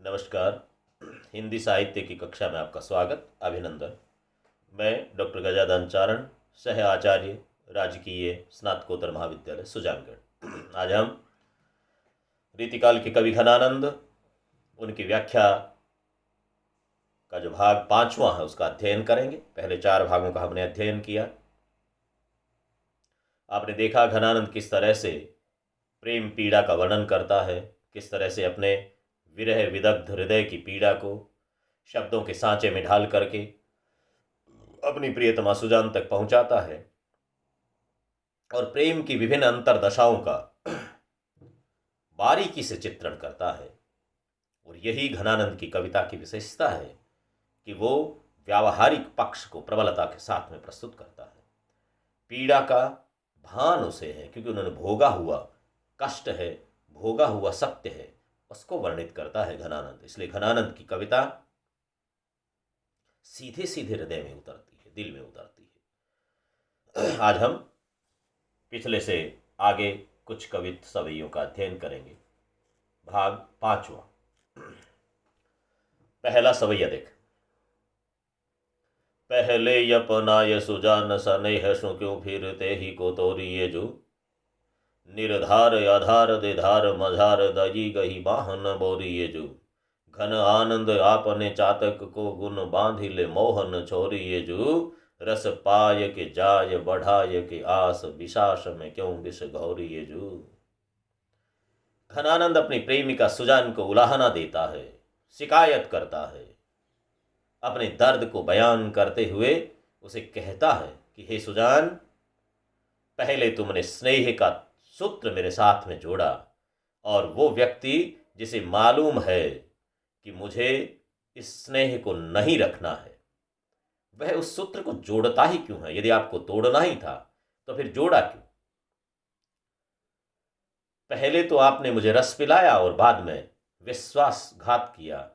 नमस्कार। हिंदी साहित्य की कक्षा में आपका स्वागत, अभिनंदन। मैं डॉक्टर गजानन चारण, सह आचार्य, राजकीय स्नातकोत्तर महाविद्यालय सुजानगढ़। आज हम रीतिकाल के कवि घनानंद, उनकी व्याख्या का जो भाग 5वां है उसका अध्ययन करेंगे। पहले 4 भागों का हमने अध्ययन किया। आपने देखा घनानंद किस तरह से प्रेम पीड़ा का वर्णन करता है, किस तरह से अपने विरह विदग्ध हृदय की पीड़ा को शब्दों के सांचे में ढाल करके अपनी प्रियतमा सुजान तक पहुंचाता है और प्रेम की विभिन्न अंतरदशाओं का बारीकी से चित्रण करता है। और यही घनानंद की कविता की विशेषता है कि वो व्यावहारिक पक्ष को प्रबलता के साथ में प्रस्तुत करता है। पीड़ा का भान उसे है क्योंकि उन्होंने भोगा हुआ कष्ट है, भोगा हुआ सत्य है, उसको वर्णित करता है घनानंद। इसलिए घनानंद की कविता सीधे सीधे हृदय में उतरती है, दिल में उतरती है। आज हम पिछले से आगे कुछ कवित सवैयों का अध्ययन करेंगे। भाग 5वां। पहला सवैया देख। पहले अपनाय सुजान सनेह सु क्यों फिरते ही को तोरिए जो, निर्धार आधार दे धार मझार दई गही बाहन बोरिए जो, घन आनंद आपने चातक को गुण बांधिले मोहन छोरिए जो, रस पाय के जाय बढ़ाय के आस विशास में क्यों विष घोरिए जो। घनानंद अपनी प्रेमिका सुजान को उलाहना देता है, शिकायत करता है, अपने दर्द को बयान करते हुए उसे कहता है कि हे सुजान, पहले तुमने स्नेह का सूत्र मेरे साथ में जोड़ा और वो व्यक्ति जिसे मालूम है कि मुझे इस स्नेह को नहीं रखना है, वह उस सूत्र को जोड़ता ही क्यों है? यदि आपको तोड़ना ही था तो फिर जोड़ा क्यों? पहले तो आपने मुझे रस पिलाया और बाद में विश्वासघात किया।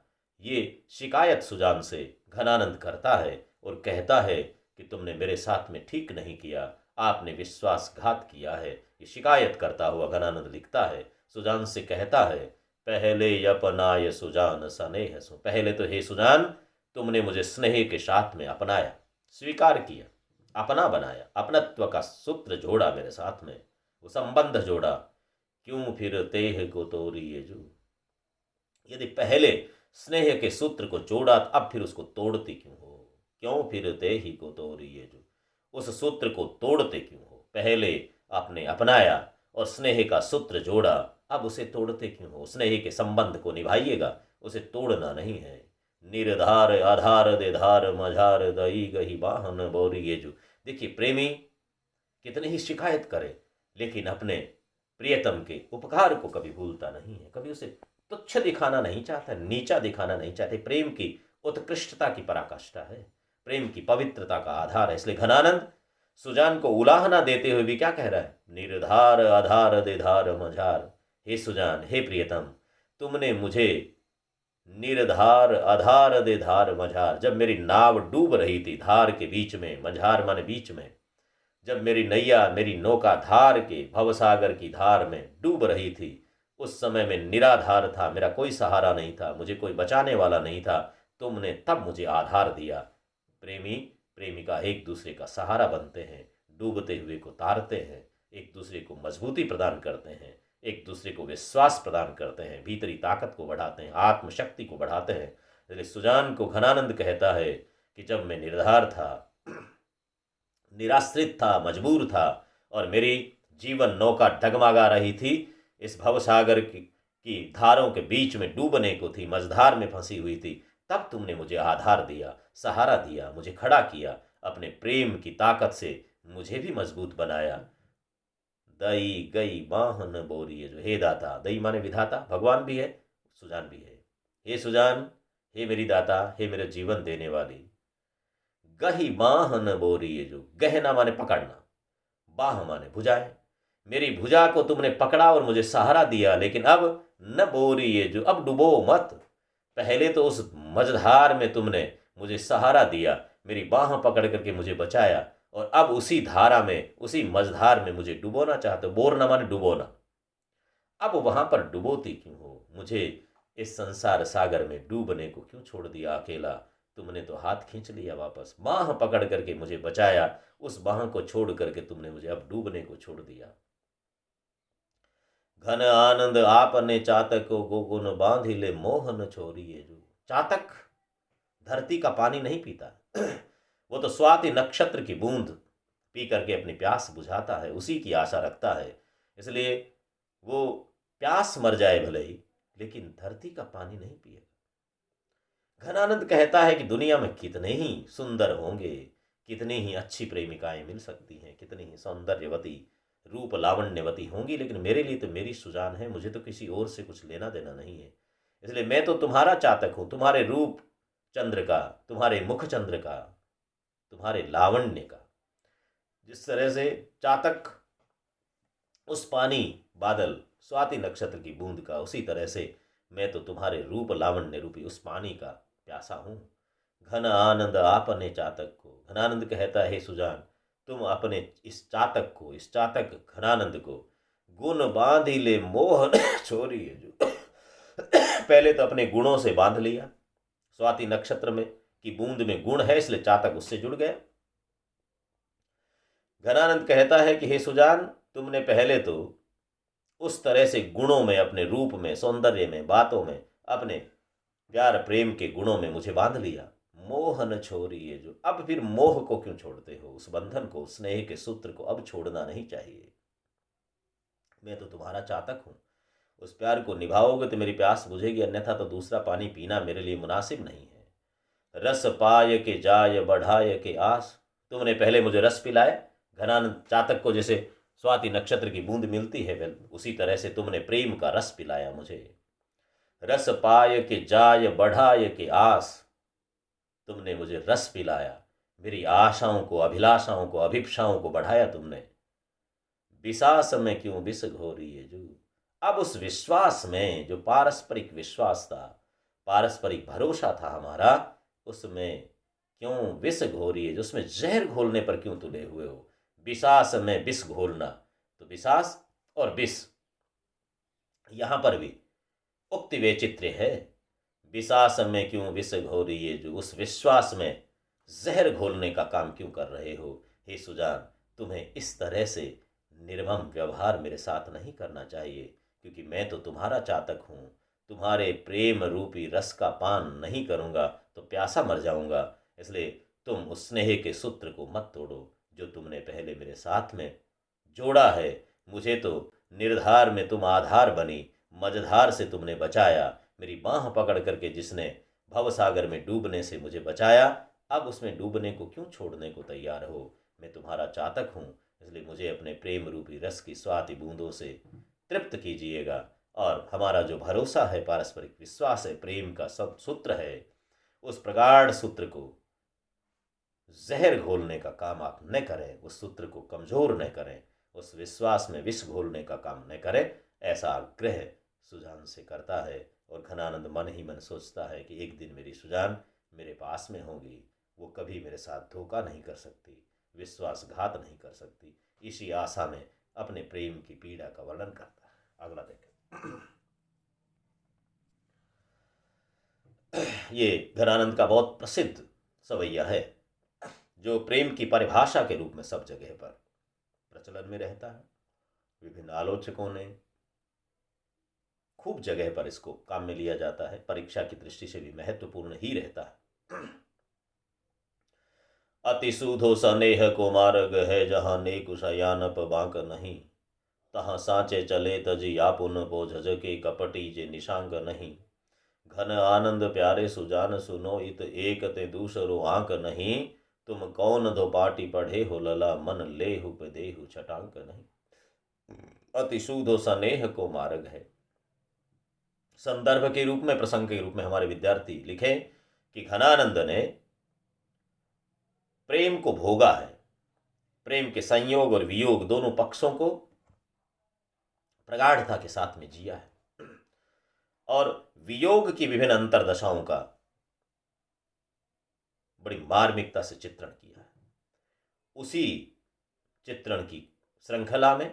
ये शिकायत सुजान से घनानंद करता है और कहता है कि तुमने मेरे साथ में ठीक नहीं किया, आपने विश्वासघात किया है। ये शिकायत करता हुआ घनानंद लिखता है, सुजान से कहता है, पहले अपनाय सुजान सनेह सु। पहले तो हे सुजान, तुमने मुझे स्नेह के साथ में अपनाया, स्वीकार किया, अपना बनाया, अपनत्व का सूत्र जोड़ा मेरे साथ में, वो संबंध जोड़ा। क्यों फिर तेह को तोड़िए जो। यदि पहले स्नेह के सूत्र को जोड़ा अब फिर उसको तोड़ते क्यों हो? क्यों फिर तेह को तोड़िए जो। उस सूत्र को तोड़ते क्यों हो? पहले आपने अपनाया और स्नेह का सूत्र जोड़ा, अब उसे तोड़ते क्यों हो? स्नेह के संबंध को निभाइएगा, उसे तोड़ना नहीं है। निर्धार आधार दे धार मझार दई गही बाहन बोरिए जो। देखिए, प्रेमी कितनी ही शिकायत करे लेकिन अपने प्रियतम के उपकार को कभी भूलता नहीं है, कभी उसे तुच्छ दिखाना नहीं चाहता, नीचा दिखाना नहीं चाहते। प्रेम की उत्कृष्टता की पराकाष्ठा है, प्रेम की पवित्रता का आधार है। इसलिए घनानंद सुजान को उलाहना देते हुए भी क्या कह रहा है? निर्धार आधार दे धार मझार। हे सुजान, हे प्रियतम, तुमने मुझे निर्धार आधार दे धार मझार, जब मेरी नाव डूब रही थी धार के बीच में, मझार माने बीच में, जब मेरी नैया, मेरी नौका धार के भवसागर की धार में डूब रही थी, उस समय में निराधार था, मेरा कोई सहारा नहीं था, मुझे कोई बचाने वाला नहीं था। तुमने तब मुझे आधार दिया। प्रेमी प्रेमिका एक दूसरे का सहारा बनते हैं, डूबते हुए को तारते हैं, एक दूसरे को मजबूती प्रदान करते हैं, एक दूसरे को विश्वास प्रदान करते हैं, भीतरी ताकत को बढ़ाते हैं, आत्मशक्ति को बढ़ाते हैं। इसलिए सुजान को घनानंद कहता है कि जब मैं निर्धार था, निराश्रित था, मजबूर था और मेरी जीवन नौका डगमगा रही थी, इस भवसागर की धारों के बीच में डूबने को थी, मझधार में फंसी हुई थी, तब तुमने मुझे आधार दिया, सहारा दिया, मुझे खड़ा किया, अपने प्रेम की ताकत से मुझे भी मजबूत बनाया। दई गई बाहन बोरिए जो। हे दाता, दई माने विधाता, भगवान भी है, सुजान भी है। हे सुजान, हे मेरी दाता, हे मेरे जीवन देने वाली। गही बाहन बोरिए जो। गहना माने पकड़ना, बाह माने भुजाएं। मेरी भुजा को तुमने पकड़ा और मुझे सहारा दिया, लेकिन अब न बोरिए जो, अब डुबो मत। पहले तो उस मझधार में तुमने मुझे सहारा दिया, मेरी बाह पकड़ करके मुझे बचाया, और अब उसी धारा में, उसी मझधार में मुझे डुबोना चाहते हो। बोरना माने डुबोना। अब वहां पर डुबोती क्यों हो? मुझे इस संसार सागर में डूबने को क्यों छोड़ दिया अकेला? तुमने तो हाथ खींच लिया वापस, बाह पकड़ करके मुझे बचाया, उस बाह को छोड़ करके तुमने मुझे अब डूबने को छोड़ दिया। घन आनंद आपने चातक को गोगुन बांधी ले मोहन छोड़िए जो। चातक धरती का पानी नहीं पीता वो तो स्वाति नक्षत्र की बूंद पी करके अपनी प्यास बुझाता है, उसी की आशा रखता है। इसलिए वो प्यास मर जाए भले ही, लेकिन धरती का पानी नहीं पिएगा। घनानंद कहता है कि दुनिया में कितने ही सुंदर होंगे, कितनी ही अच्छी प्रेमिकाएं मिल सकती हैं, कितनी ही सौंदर्यवती रूप लावण्यवती होंगी, लेकिन मेरे लिए तो मेरी सुजान है, मुझे तो किसी और से कुछ लेना देना नहीं है। इसलिए मैं तो तुम्हारा चातक हूं, तुम्हारे रूप चंद्र का, तुम्हारे मुख चंद्र का, तुम्हारे लावण्य का। जिस तरह से चातक उस पानी बादल स्वाति नक्षत्र की बूंद का, उसी तरह से मैं तो तुम्हारे रूप लावण्य रूपी उस पानी का प्यासा हूं। घन आनंद आपने चातक को। घनानंद कहता है, सुजान तुम अपने इस चातक को, इस चातक घनानंद को गुण बांधी ले मोह छोरी है जो। पहले तो अपने गुणों से बांध लिया, स्वाति नक्षत्र में की बूंद में गुण है, इसलिए चातक उससे जुड़ गया। घनानंद कहता है कि हे सुजान, तुमने पहले तो उस तरह से गुणों में, अपने रूप में, सौंदर्य में, बातों में, अपने प्यार प्रेम के गुणों में मुझे बांध लिया। मोहन छोरी ये जो, अब फिर मोह को क्यों छोड़ते हो? उस बंधन को, स्नेह के सूत्र को अब छोड़ना नहीं चाहिए। मैं तो तुम्हारा चातक हूं, उस प्यार को निभाओगे तो मेरी प्यास बुझेगी, अन्यथा तो दूसरा पानी पीना मेरे लिए मुनासिब नहीं है। रस पाय के जाय बढ़ाय के आस। तुमने पहले मुझे रस पिलाया, घनानंद चातक को जैसे स्वाति नक्षत्र की बूंद मिलती है, उसी तरह से तुमने प्रेम का रस पिलाया मुझे। रस पाय के जाय बढ़ाय के आस, तुमने मुझे रस पिलाया, मेरी आशाओं को, अभिलाषाओं को, अभिप्साओं को बढ़ाया तुमने। विश्वास में क्यों विष घोरी है जू। अब उस विश्वास में, जो पारस्परिक विश्वास था, पारस्परिक भरोसा था हमारा, उसमें क्यों विष घोरी है, जो उसमें जहर घोलने पर क्यों तुले हुए हो? विश्वास में विष घोलना, तो विश्वास और विष यहां पर भी उक्ति वैचित्र्य है। विश्वास में क्यों विष घोरी है जो, उस विश्वास में जहर घोलने का काम क्यों कर रहे हो? हे सुजान, तुम्हें इस तरह से निर्मम व्यवहार मेरे साथ नहीं करना चाहिए, क्योंकि मैं तो तुम्हारा चातक हूँ। तुम्हारे प्रेम रूपी रस का पान नहीं करूँगा तो प्यासा मर जाऊँगा। इसलिए तुम उस स्नेह के सूत्र को मत तोड़ो जो तुमने पहले मेरे साथ में जोड़ा है। मुझे तो निर्धार में तुम आधार बनी, मझधार से तुमने बचाया, मेरी बाँह पकड़ करके जिसने भवसागर में डूबने से मुझे बचाया, अब उसमें डूबने को क्यों छोड़ने को तैयार हो? मैं तुम्हारा चातक हूँ, इसलिए मुझे अपने प्रेम रूपी रस की स्वाति बूंदों से तृप्त कीजिएगा। और हमारा जो भरोसा है, पारस्परिक विश्वास है, प्रेम का सब सूत्र है, उस प्रगाढ़ सूत्र को जहर घोलने का काम आप न करें, उस सूत्र को कमजोर न करें, उस विश्वास में विष घोलने का काम न करें। ऐसा आग्रह सुजान से करता है। और घनानंद मन ही मन सोचता है कि एक दिन मेरी सुजान मेरे पास में होगी, वो कभी मेरे साथ धोखा नहीं कर सकती, विश्वासघात नहीं कर सकती। इसी आशा में अपने प्रेम की पीड़ा का वर्णन करता है। अगला देखें। ये घनानंद का बहुत प्रसिद्ध सवैया है, जो प्रेम की परिभाषा के रूप में सब जगह पर प्रचलन में रहता है। विभिन्न आलोचकों ने खूब जगह पर इसको काम में लिया जाता है, परीक्षा की दृष्टि से भी महत्वपूर्ण ही रहता है। अति सूधो सनेह को मार्ग है, जहाँ नेक शयानप बांक नहीं, तहाँ साँचे चले तजी आपुन बोझज के कपटी जे निशांग नहीं। घन आनंद प्यारे सुजान सुनो इत एक ते दूसरो आंक नहीं, तुम कौन दो पाटी पढ़े हो लला मन लेहु देहु छटांक नहीं। अति सूधो सनेह को मार्ग है। संदर्भ के रूप में, प्रसंग के रूप में हमारे विद्यार्थी लिखें कि घनानंद ने प्रेम को भोगा है, प्रेम के संयोग और वियोग दोनों पक्षों को प्रगाढ़ता के साथ में जिया है, और वियोग की विभिन्न अंतरदशाओं का बड़ी मार्मिकता से चित्रण किया है। उसी चित्रण की श्रृंखला में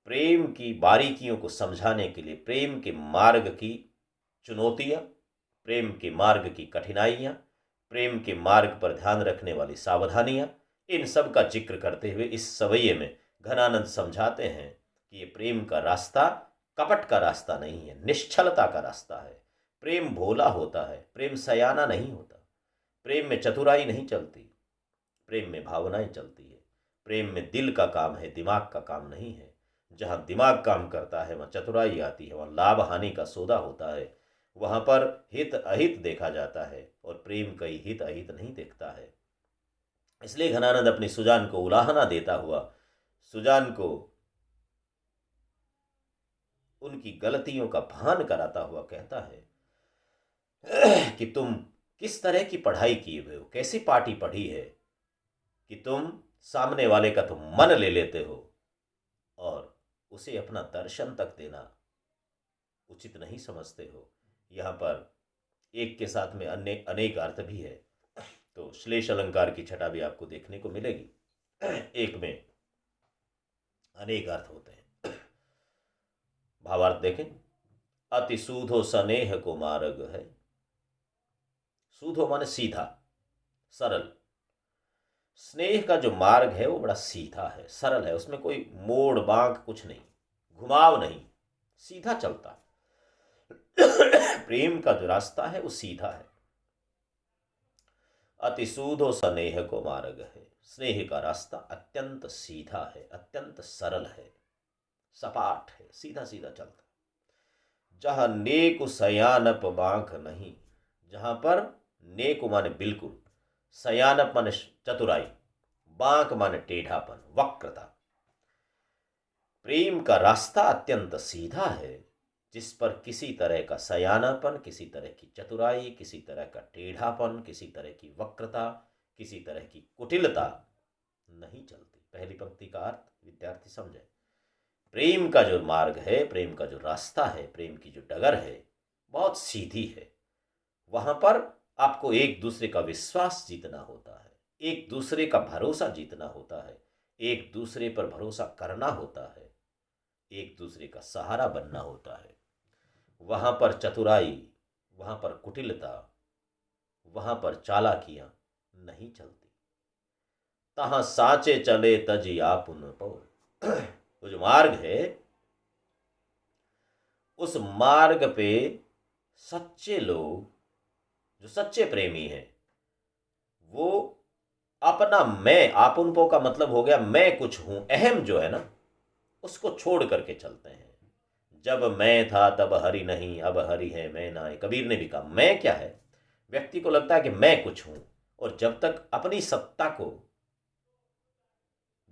प्रेम की बारीकियों को समझाने के लिए, प्रेम के मार्ग की चुनौतियाँ, प्रेम के मार्ग की कठिनाइयाँ, प्रेम के मार्ग पर ध्यान रखने वाली सावधानियाँ, इन सब का जिक्र करते हुए इस सवैये में घनानंद समझाते हैं कि ये प्रेम का रास्ता कपट का रास्ता नहीं है, निश्छलता का रास्ता है। प्रेम भोला होता है, प्रेम सयाना नहीं होता। प्रेम में चतुराई नहीं चलती, प्रेम में भावनाएं चलती है। प्रेम में दिल का काम है, दिमाग का काम नहीं है। जहाँ दिमाग काम करता है वहाँ चतुराई आती है, वहाँ लाभ हानि का सौदा होता है, वहाँ पर हित अहित देखा जाता है, और प्रेम कई हित अहित नहीं देखता है। इसलिए घनानंद अपनी सुजान को उलाहना देता हुआ सुजान को उनकी गलतियों का भान कराता हुआ कहता है कि तुम किस तरह की पढ़ाई किए हुए हो, कैसी पार्टी पढ़ी है कि तुम सामने वाले का तुम मन ले लेते हो और उसे अपना दर्शन तक देना उचित नहीं समझते हो। यहाँ पर एक के साथ में अन्य अनेक अर्थ भी है, तो श्लेष अलंकार की छटा भी आपको देखने को मिलेगी। एक में अनेक अर्थ होते हैं। भावार्थ देखें, अति सूधो स्नेह को मार्ग है। सूधो माने सीधा, सरल। स्नेह का जो मार्ग है वो बड़ा सीधा है, सरल है, उसमें कोई मोड़ बांक कुछ नहीं, घुमाव नहीं, सीधा चलता है। प्रेम का जो रास्ता है वो सीधा है। अति सूधो स्नेह को मार्ग है। स्नेह का रास्ता अत्यंत सीधा है, अत्यंत सरल है, सपाट है, सीधा सीधा चलता है। जहां नेक सयानप बांक नहीं, जहां पर नेक माने बिल्कुल, सयानप माने चतुराई, बांक माने टेढ़ापन, वक्रता। प्रेम का रास्ता अत्यंत सीधा है, जिस पर किसी तरह का सयानापन, किसी तरह की चतुराई, किसी तरह का टेढ़ापन, किसी तरह की वक्रता, किसी तरह की कुटिलता नहीं चलती। पहली पंक्ति का अर्थ विद्यार्थी समझे। प्रेम का जो मार्ग है, प्रेम का जो रास्ता है, प्रेम की जो डगर है, बहुत सीधी है। वहां पर आपको एक दूसरे का विश्वास जीतना होता है, एक दूसरे का भरोसा जीतना होता है, एक दूसरे पर भरोसा करना होता है, एक दूसरे का सहारा बनना होता है। वहां पर चतुराई, वहां पर कुटिलता, वहां पर चालाकियां नहीं चलती। तहां साचे चले तजी आपुन पो। वो जो मार्ग है, उस मार्ग पे सच्चे लोग, जो सच्चे प्रेमी हैं, वो अपना मैं, आपुनपो का मतलब हो गया मैं कुछ हूं, अहम जो है ना, उसको छोड़ करके चलते हैं। जब मैं था तब हरि नहीं, अब हरि है मैं ना। कबीर ने भी कहा मैं क्या है। व्यक्ति को लगता है कि मैं कुछ हूं, और जब तक अपनी सत्ता को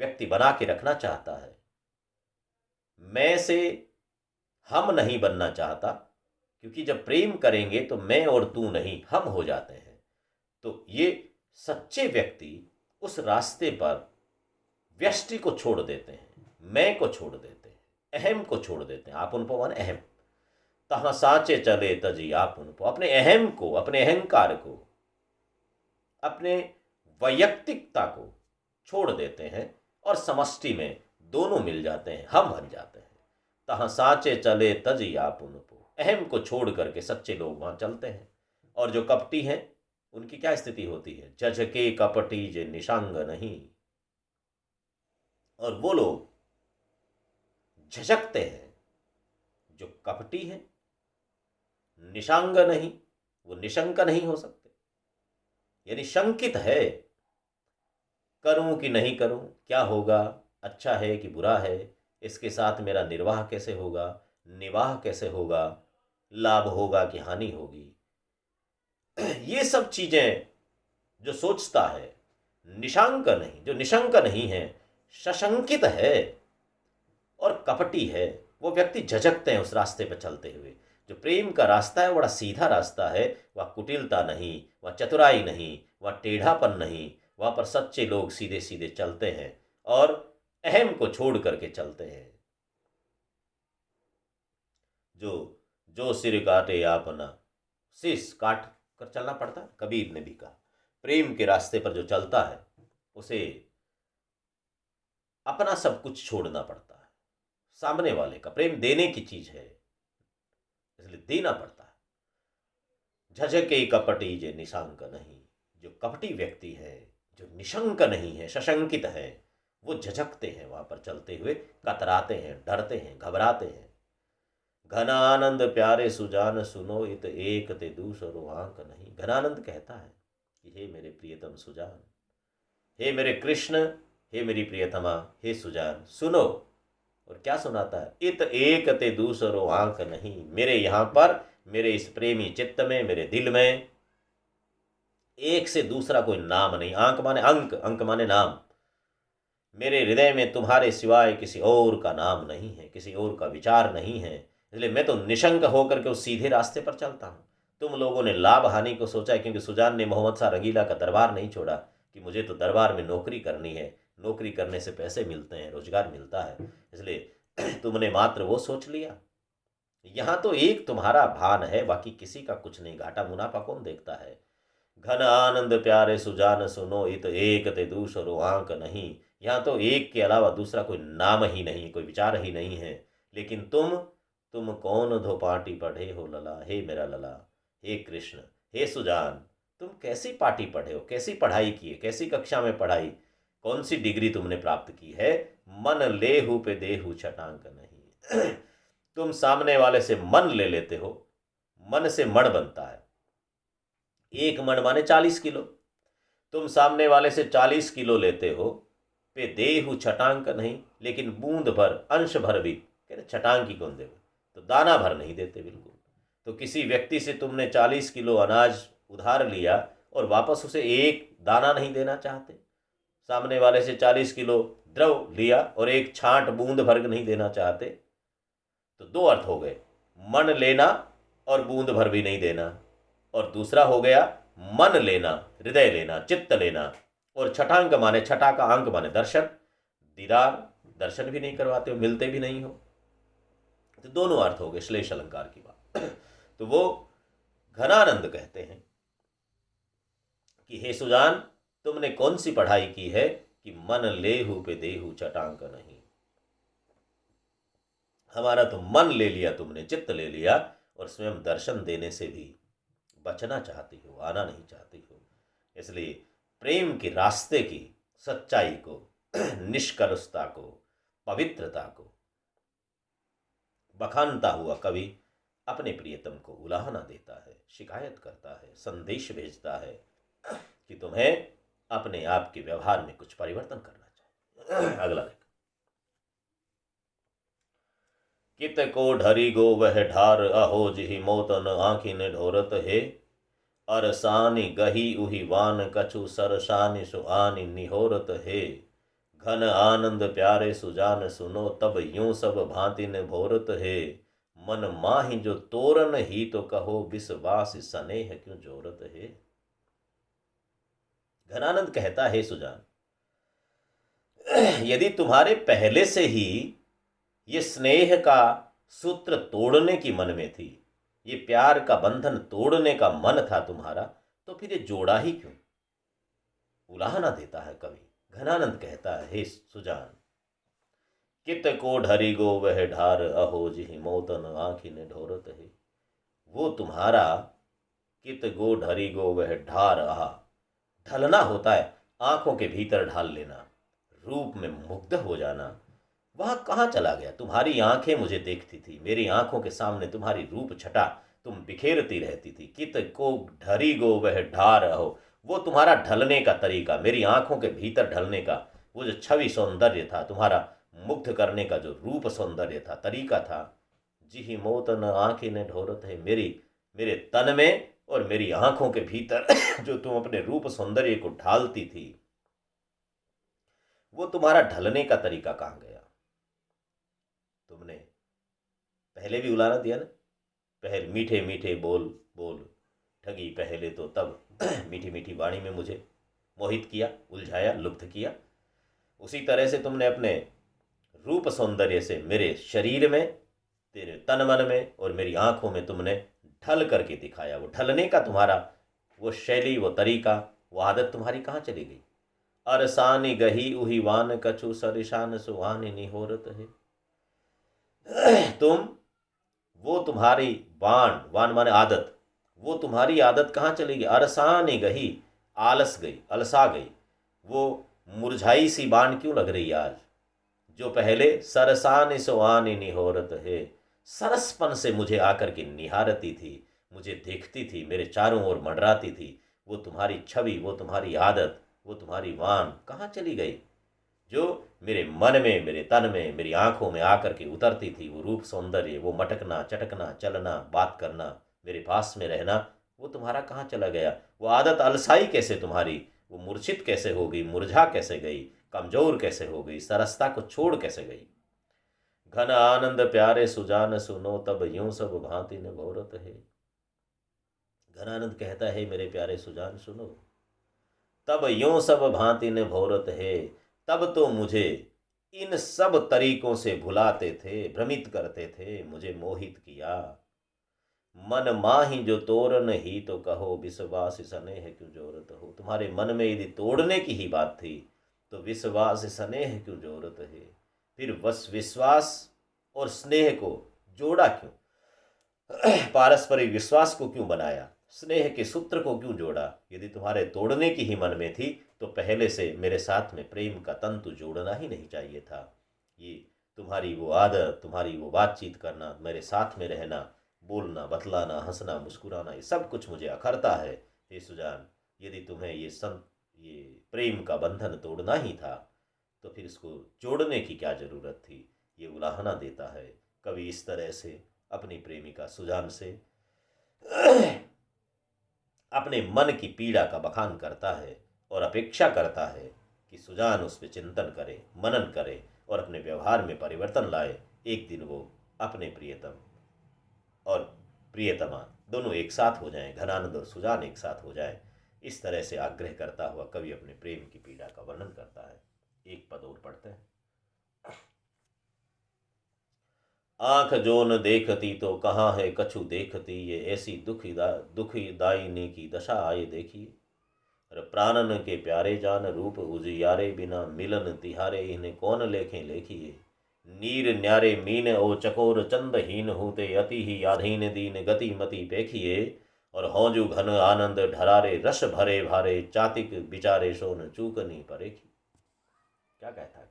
व्यक्ति बना के रखना चाहता है, मैं से हम नहीं बनना चाहता, क्योंकि जब प्रेम करेंगे तो मैं और तू नहीं, हम हो जाते हैं। तो ये सच्चे व्यक्ति उस रास्ते पर व्यष्टि को छोड़ देते हैं, मैं को छोड़ देते हैं, अहम को छोड़ देते हैं। आप उनको मान अहम, तहां साचे चले तजी आप उनको, अपने अहम को, अपने अहंकार को, अपने वैयक्तिकता को छोड़ देते हैं, और समष्टि में दोनों मिल जाते हैं, हम बन जाते हैं। तहां साचे चले तजी आप उनको, अहम को छोड़ करके सच्चे लोग वहां चलते हैं। और जो कपटी हैं, उनकी क्या स्थिति होती है? जझके कपटी जे निशांग नहीं। और वो लोग झझकते हैं, जो कपटी है, निशांग नहीं, वो निशंक नहीं हो सकते, यानी शंकित है, करूं कि नहीं करूं, क्या होगा, अच्छा है कि बुरा है, इसके साथ मेरा निर्वाह कैसे होगा, निवाह कैसे होगा, लाभ होगा कि हानि होगी। ये सब चीजें जो सोचता है, निशांक नहीं, जो निशंक नहीं है, सशंकित है और कपटी है, वो व्यक्ति झझकते हैं उस रास्ते पर चलते हुए। जो प्रेम का रास्ता है वो बड़ा सीधा रास्ता है, वह कुटिलता नहीं, वह चतुराई नहीं, वह टेढ़ापन नहीं, वहाँ पर सच्चे लोग सीधे सीधे चलते हैं और अहम को छोड़ करके चलते हैं। जो जो सिर काटे अपना, शीश काट कर चलना पड़ता है। कबीर ने भी कहा प्रेम के रास्ते पर जो चलता है उसे अपना सब कुछ छोड़ना पड़ता है। सामने वाले का प्रेम देने की चीज है, इसलिए देना पड़ता है। झझके कपटी जे निशंक नहीं। जो कपटी व्यक्ति है, जो निशंक नहीं है, सशंकित है, वो झझकते हैं, वहां पर चलते हुए कतराते हैं, डरते हैं, घबराते हैं। घनानंद प्यारे सुजान सुनो इत एक ते दूसरो आंक नहीं। घनानंद कहता है कि हे मेरे प्रियतम सुजान, हे मेरे कृष्ण, हे मेरी प्रियतमा, हे सुजान, सुनो। और क्या सुनाता है? इत एक ते दूसरो आंक नहीं। मेरे यहाँ पर, मेरे इस प्रेमी चित्त में, मेरे दिल में एक से दूसरा कोई नाम नहीं। आंक माने अंक, अंक माने नाम। मेरे हृदय में तुम्हारे सिवाय किसी और का नाम नहीं है, किसी और का विचार नहीं है। इसलिए मैं तो निशंक होकर के उस सीधे रास्ते पर चलता हूँ। तुम लोगों ने लाभ हानि को सोचा है, क्योंकि सुजान ने मोहम्मद शाह रंगीला का दरबार नहीं छोड़ा कि मुझे तो दरबार में नौकरी करनी है, नौकरी करने से पैसे मिलते हैं, रोजगार मिलता है, इसलिए तुमने मात्र वो सोच लिया। यहाँ तो एक तुम्हारा भान है, बाकी किसी का कुछ नहीं। घाटा मुनाफा कौन देखता है? घन आनंद प्यारे सुजान सुनो इत एक ते दूसरो आंक नहीं। यहाँ तो एक के अलावा दूसरा कोई नाम ही नहीं, कोई विचार ही नहीं है। लेकिन तुम कौन धो पाटी पढ़े हो लला, हे मेरा लला, हे कृष्ण, हे सुजान, तुम कैसी पाटी पढ़े हो, कैसी पढ़ाई की है, कैसी कक्षा में पढ़ाई, कौन सी डिग्री तुमने प्राप्त की है? मन लेहू पे देहू छटांक नहीं। तुम सामने वाले से मन ले लेते हो, मन से मण बनता है। एक मण माने 40 किलो। तुम सामने वाले से 40 किलो लेते हो, पे देहु छटांक नहीं, लेकिन बूंद भर, अंश भर भी, कहते छटांक ही कौन देगा, तो दाना भर नहीं देते बिल्कुल। तो किसी व्यक्ति से तुमने 40 किलो अनाज उधार लिया और वापस उसे एक दाना नहीं देना चाहते। सामने वाले से 40 किलो द्रव लिया और एक छांट बूंद भर नहीं देना चाहते। तो दो अर्थ हो गए, मन लेना और बूंद भर भी नहीं देना। और दूसरा हो गया मन लेना, हृदय लेना, चित्त लेना। और छठांक माने, छठा का अंक माने दर्शन, दीदार, दर्शन भी नहीं करवाते हो, मिलते भी नहीं हो। तो दोनों अर्थ हो गए श्लेष अलंकार की बात। तो वो घनानंद कहते हैं कि हे सुजान, तुमने कौन सी पढ़ाई की है कि मन लेहू पे देहू छटांक नहीं। हमारा तो मन ले लिया तुमने, चित्त ले लिया, और स्वयं दर्शन देने से भी बचना चाहती हो, आना नहीं चाहती हो। इसलिए प्रेम के रास्ते की सच्चाई को, निष्कलुषता को, पवित्रता को बखानता हुआ कवि अपने प्रियतम को उलाहना देता है, शिकायत करता है, संदेश भेजता है कि तुम्हें अपने आप के व्यवहार में कुछ परिवर्तन करना चाहिए। अगला देख, कित को ढरी गो वह ढार, अहो जिहि मोतन आँखिन ढोरत है। अरसानि गही उही वान, कछु सरसानि सुहानि निहोरत है। घन आनंद प्यारे सुजान सुनो, तब यूं सब भांति न भोरत है। मन माहि जो तोरन ही तो कहो, विश्वास स्नेह क्यों जोरत है। घनानंद कहता है, सुजान, यदि तुम्हारे पहले से ही ये स्नेह का सूत्र तोड़ने की मन में थी, ये प्यार का बंधन तोड़ने का मन था तुम्हारा, तो फिर ये जोड़ा ही क्यों? उलाहना देता है कवि। घनानंद कहता है, हे सुजान, कित को ढरी गो वह ढार, अहो जिहि मोतन आँखिन ढोरत है। वो तुम्हारा कित गो ढरी गो वह ढार, आहा, ढलना होता है, आंखों के भीतर ढाल लेना, रूप में मुग्ध हो जाना। वहां कहाँ चला गया? तुम्हारी आंखें मुझे देखती थी, मेरी आंखों के सामने तुम्हारी रूप छटा तुम बिखेरती रहती थी। कित को ढरी गो वह ढार, अहो, वो तुम्हारा ढलने का तरीका, मेरी आंखों के भीतर ढलने का वो जो छवि सौंदर्य था, तुम्हारा मुग्ध करने का जो रूप सौंदर्य था, तरीका था। जिहि मोतन आंखें ने ढोरत है, मेरे तन में और मेरी आंखों के भीतर जो तुम अपने रूप सौंदर्य को ढालती थी, वो तुम्हारा ढलने का तरीका कहाँ गया? तुमने पहले भी उलाना दिया ना, पहले मीठे मीठे बोल बोल ठगी पहले तो तब मीठी मीठी वाणी में मुझे मोहित किया, उलझाया, लुप्त किया। उसी तरह से तुमने अपने रूप सौंदर्य से मेरे शरीर में, तेरे तन मन में और मेरी आंखों में तुमने ढल करके दिखाया। वो ढलने का तुम्हारा वो शैली, वो तरीका, वो आदत तुम्हारी कहाँ चली गई? अरसानी गही उही वान, कछु सरिशान सुहानी निहोरत है। तुम, वो तुम्हारी वान, वान माने आदत, वो तुम्हारी आदत कहाँ चली गई? अरसाने गई, आलस गई, अलसा गई। वो मुरझाई सी बाण क्यों लग रही आज? जो पहले सरसान सोआन निहोरत है, सरसपन से मुझे आकर के निहारती थी, मुझे देखती थी, मेरे चारों ओर मंडराती थी, वो तुम्हारी छवि, वो तुम्हारी आदत, वो तुम्हारी वान कहाँ चली गई? जो मेरे मन में, मेरे तन में, मेरी आंखों में आकर के उतरती थी, वो रूप सौंदर्य, वो मटकना, चटकना, चलना, बात करना, मेरे पास में रहना, वो तुम्हारा कहाँ चला गया? वो आदत अलसाई कैसे तुम्हारी? वो मूर्छित कैसे हो गई? मुरझा कैसे गई? कमजोर कैसे हो गई? सरसता को छोड़ कैसे गई? घन आनंद प्यारे सुजान सुनो, तब यूं सब भांति न भोरत है। घनानंद कहता है, मेरे प्यारे सुजान सुनो, तब यूं सब भांति न भोरत है। तब तो मुझे इन सब तरीकों से भुलाते थे, भ्रमित करते थे, मुझे मोहित किया। मन माही जो तोरन ही तो कहो, विश्वास स्नेह क्यों जोरत हो। तुम्हारे मन में यदि तोड़ने की ही बात थी तो विश्वास स्नेह क्यों जोरत है? फिर बस विश्वास और स्नेह को जोड़ा क्यों? पारस्परिक विश्वास को क्यों बनाया? स्नेह के सूत्र को क्यों जोड़ा? यदि तुम्हारे तोड़ने की ही मन में थी तो पहले से मेरे साथ में प्रेम का तंतु जोड़ना ही नहीं चाहिए था। ये तुम्हारी वो आदत, तुम्हारी वो बातचीत करना, मेरे साथ में रहना, बोलना, बतलाना, हंसना, मुस्कुराना, ये सब कुछ मुझे अखरता है। हे सुजान, यदि तुम्हें ये प्रेम का बंधन तोड़ना ही था तो फिर इसको जोड़ने की क्या जरूरत थी? ये उलाहना देता है कवि इस तरह से अपनी प्रेमिका सुजान से अपने मन की पीड़ा का बखान करता है और अपेक्षा करता है कि सुजान उस पर चिंतन करे, मनन करे और अपने व्यवहार में परिवर्तन लाए। एक दिन वो अपने प्रियतम और प्रियतमा दोनों एक साथ हो जाएं, घनानंद और सुजान एक साथ हो जाएं। इस तरह से आग्रह करता हुआ कवि अपने प्रेम की पीड़ा का वर्णन करता है। एक पद और पढ़ते हैं। आंख जो न देखती तो कहाँ है कछु देखती, ये ऐसी दुखी दायिनी की दशा आए देखिए। अरे प्राणन के प्यारे जान, रूप उजियारे बिना, मिलन तिहारे इन्हें कौन लेखें लेखिए। नीर न्यारे मीन ओ चकोर चंदहीन होते, अति ही आधीन दीन गति मति पेखिए। और हौजू घन आनंद ढरारे, रस भरे भारे, चातिक बिचारे सोन चूकनी परेखी। क्या कहता है?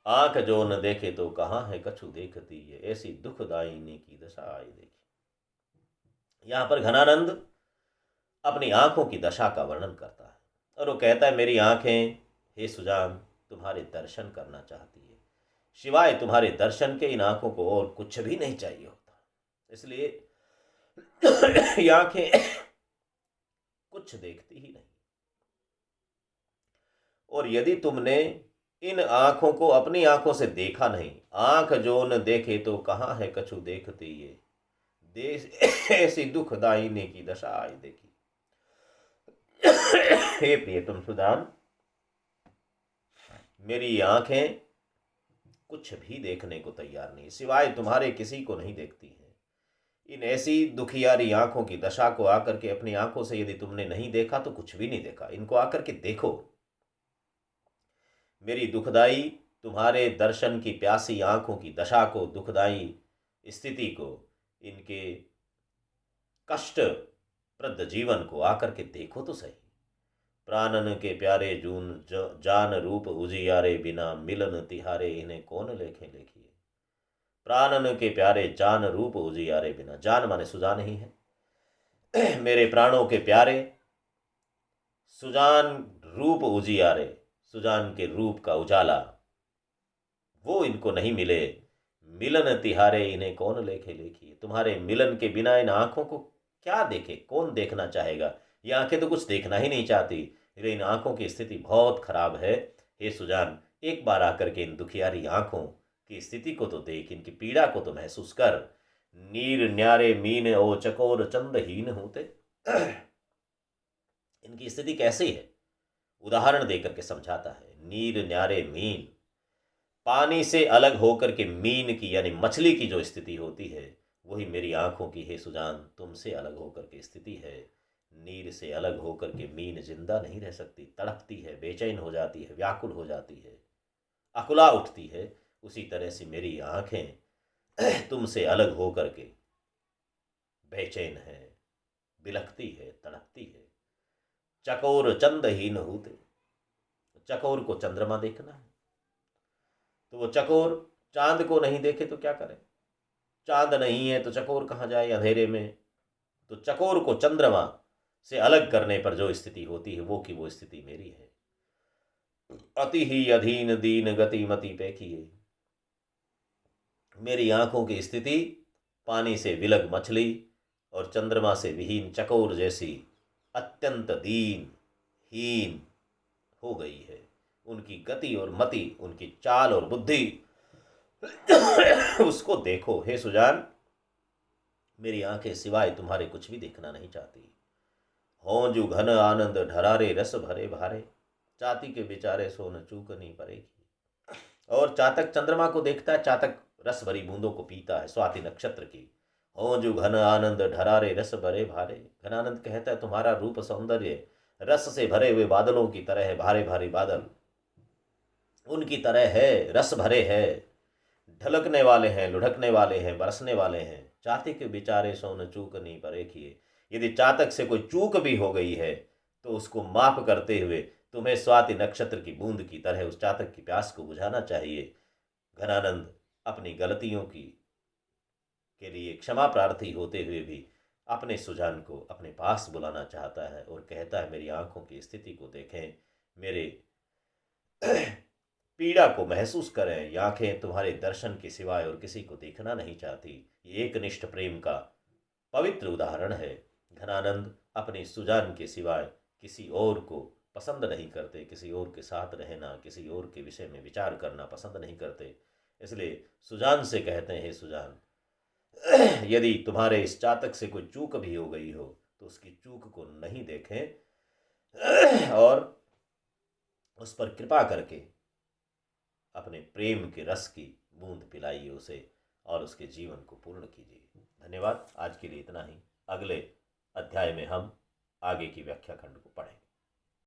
आंख जो न देखे तो कहाँ है कछु देखती, है ऐसी दुखदायिनी की दशा आई देखी। यहां पर घनानंद अपनी आंखों की दशा का वर्णन करता है और वो कहता है, मेरी आंखें हे सुजान तुम्हारे दर्शन करना चाहती है, सिवाय तुम्हारे दर्शन के इन आंखों को और कुछ भी नहीं चाहिए होता। इसलिए ये आंखें कुछ देखती ही नहीं। और यदि तुमने इन आंखों को अपनी आंखों से देखा नहीं, आंख जो न देखे तो कहाँ है कछु देखती, ये देश ऐसी दुखदायिनी की दशा आई देखी। हे प्रियतम सुदान, मेरी आंखें कुछ भी देखने को तैयार नहीं, सिवाय तुम्हारे किसी को नहीं देखती हैं। इन ऐसी दुखियारी आंखों की दशा को आकर के अपनी आंखों से यदि तुमने नहीं देखा तो कुछ भी नहीं देखा, इनको आकर के देखो। मेरी दुखदाई तुम्हारे दर्शन की प्यासी आंखों की दशा को, दुखदाई स्थिति को, इनके कष्टप्रद जीवन को आकर के देखो तो सही। प्राणन के प्यारे जून जान, रूप उजियारे बिना, मिलन तिहारे इन्हें कौन लेखे लेखिए। प्राणन के प्यारे जान, रूप उजियारे बिना, जान माने सुजान ही है। मेरे प्राणों के प्यारे सुजान, रूप उजियारे, सुजान के रूप का उजाला वो इनको नहीं मिले। मिलन तिहारे इन्हें कौन लेखे लेखिए। तुम्हारे मिलन के बिना इन आंखों को क्या देखे, कौन देखना चाहेगा? ये आंखें तो कुछ देखना ही नहीं चाहती। इन आंखों की स्थिति बहुत खराब है। हे सुजान, एक बार आकर के इन दुखियारी आंखों की स्थिति को तो देख, इनकी पीड़ा को तो महसूस कर। नीर न्यारे मीन ओ चकोर चंदहीन होते, इनकी स्थिति कैसी है? उदाहरण देकर के समझाता है। नीर न्यारे मीन, पानी से अलग होकर के मीन की यानी मछली की जो स्थिति होती है, वही मेरी आंखों की हे सुजान तुमसे अलग होकर के स्थिति है। नीर से अलग होकर के मीन जिंदा नहीं रह सकती, तड़पती है, बेचैन हो जाती है, व्याकुल हो जाती है, अकुला उठती है। उसी तरह से मेरी आंखें तुमसे अलग होकर के बेचैन है, बिलखती है, तड़पती है। चकोर चंदहीन होते, चकोर को चंद्रमा देखना है, तो वो चकोर चांद को नहीं देखे तो क्या करे? चांद नहीं है तो चकोर कहाँ जाए अंधेरे में? तो चकोर को चंद्रमा से अलग करने पर जो स्थिति होती है वो की वो स्थिति मेरी है। अति ही अधीन दीन गति मति पैखी है। मेरी आंखों की स्थिति पानी से विलग मछली और चंद्रमा से विहीन चकोर जैसी अत्यंत दीन हीन हो गई है। उनकी गति और मति, उनकी चाल और बुद्धि उसको देखो हे सुजान। मेरी आंखें सिवाय तुम्हारे कुछ भी देखना नहीं चाहती। हों जो घन आनंद ढरारे रस भरे भारे, चाती के बेचारे सोन चूक नहीं पड़ेगी। और चातक चंद्रमा को देखता है, चातक रस भरी बूंदों को पीता है स्वाति नक्षत्र की। हों जो घन आनंद ढरारे रस भरे भारे, घनानंद कहता है तुम्हारा रूप सौंदर्य रस से भरे हुए बादलों की तरह है। भारे भारी बादल उनकी तरह है, रस भरे है, ढलकने वाले हैं, लुढ़कने वाले हैं, बरसने वाले हैं। चातक के बेचारे सोन चूक नहीं परेखिए। यदि चातक से कोई चूक भी हो गई है तो उसको माफ करते हुए तुम्हें स्वाति नक्षत्र की बूंद की तरह उस चातक की प्यास को बुझाना चाहिए। घनानंद अपनी गलतियों की के लिए क्षमा प्रार्थी होते हुए भी अपने सुजान को अपने पास बुलाना चाहता है और कहता है मेरी आंखों की स्थिति को देखें, मेरे पीड़ा को महसूस करें। ये आंखें तुम्हारे दर्शन के सिवाय और किसी को देखना नहीं चाहती। ये एकनिष्ठ प्रेम का पवित्र उदाहरण है। घनानंद अपने सुजान के सिवाय किसी और को पसंद नहीं करते, किसी और के साथ रहना, किसी और के विषय में विचार करना पसंद नहीं करते। इसलिए सुजान से कहते हैं, हे सुजान, यदि तुम्हारे इस चातक से कोई चूक भी हो गई हो तो उसकी चूक को नहीं देखें और उस पर कृपा करके अपने प्रेम के रस की बूंद पिलाइए उसे और उसके जीवन को पूर्ण कीजिए। धन्यवाद। आज के लिए इतना ही। अगले अध्याय में हम आगे की व्याख्या खंड को पढ़ेंगे।